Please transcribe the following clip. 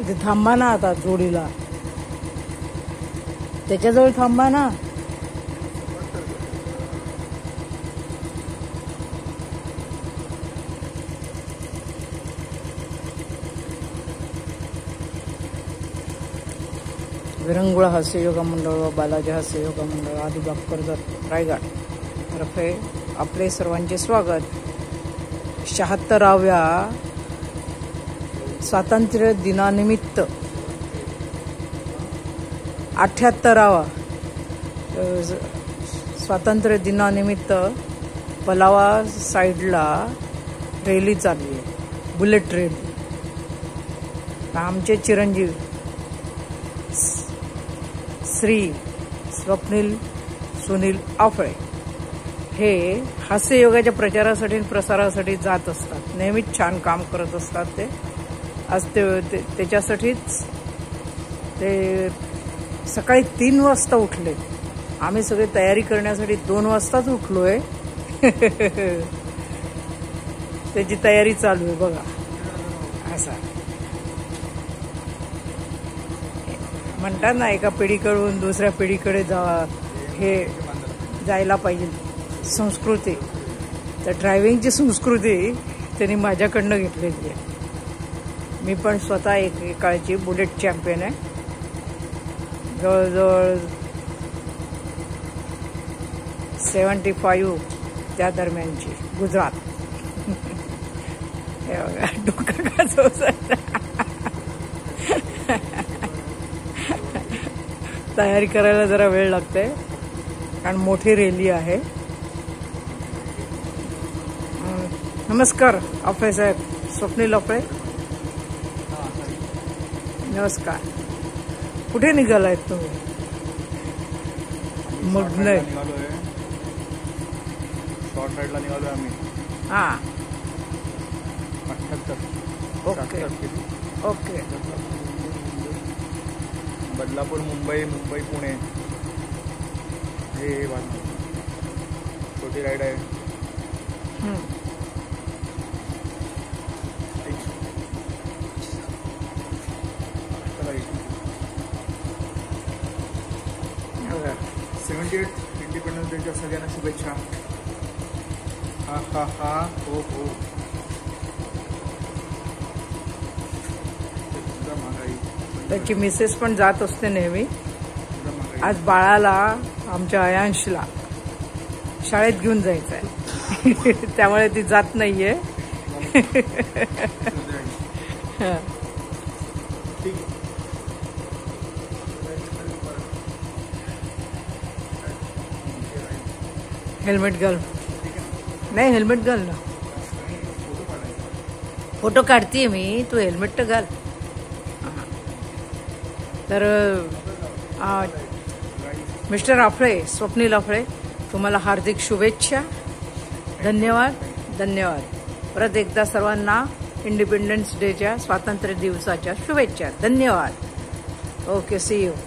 इथे थांबा ना आता जोडीला, त्याच्याजवळ थांबा ना. विरंगुळा हास्ययोगा मंडळ व बालाजी हास्ययोगा मंडळ अलिबाग कर्जत रायगड तर्फे आपले सर्वांचे स्वागत. 76व्या स्वातंत्र्य दिनानिमित्त 78वा स्वातंत्र्य दिनानिमित्त पलावा साईडला रॅली चालली आहे, बुलेट रॅली. आमचे चिरंजीव श्री स्वप्नील सुनील आफ्ळे हे हास्ययोगाच्या प्रचारासाठी आणि प्रसारासाठी जात असतात. नेहमीच छान काम करत असतात ते. आज त्याच्यासाठीच ते सकाळी 3 वाजता उठले. आम्ही सगळे तयारी करण्यासाठी 2 वाजताच उठलोय. त्याची तयारी चालू आहे बघा. असा म्हणतात ना, एका पिढीकडून दुसऱ्या पिढीकडे हे जायला पाहिजे संस्कृती. तर ड्रायव्हिंगची संस्कृती त्यांनी माझ्याकडनं घेतलेली आहे. मी पण स्वतः एक काळची बुलेट चॅम्पियन आहे. जवळजवळ 75 त्या दरम्यानची गुजरात. हे बघा डोकं का तयारी करायला जरा वेळ लागते कारण मोठी रॅली आहे. नमस्कार आफ्ळे साहेब, स्वप्नील आफ्ळे. नमस्कार. कुठे निघालायत तुम्ही? मग नाही शॉर्ट राईडला निघालोय आम्ही. हां 78. Okay okay. बदलापूर, मुंबई, पुणे. हे छोटी राईड आहे. चला 78 इंडिपेंडन्स डेच्या सगळ्यांना शुभेच्छा. हा हा हा. हो हो. त्याची मिसेस पण जात असते नेहमी. आज बाळाला, आमच्या अयांशला शाळेत घेऊन जायचं आहे. त्यामुळे ती जात नाहीये. हेल्मेट घाल. नाही हेल्मेट घाल ना. फोटो काढतीये मी, तू हेल्मेट तर घाल. तर मिस्टर आफ्ळे, स्वप्नील आफ्ळे, तुम्हाला हार्दिक शुभेच्छा. धन्यवाद धन्यवाद. परत एकदा सर्वांना इंडिपेंडन्स डेच्या, स्वातंत्र्य दिवसाच्या शुभेच्छा. धन्यवाद. Okay, see you.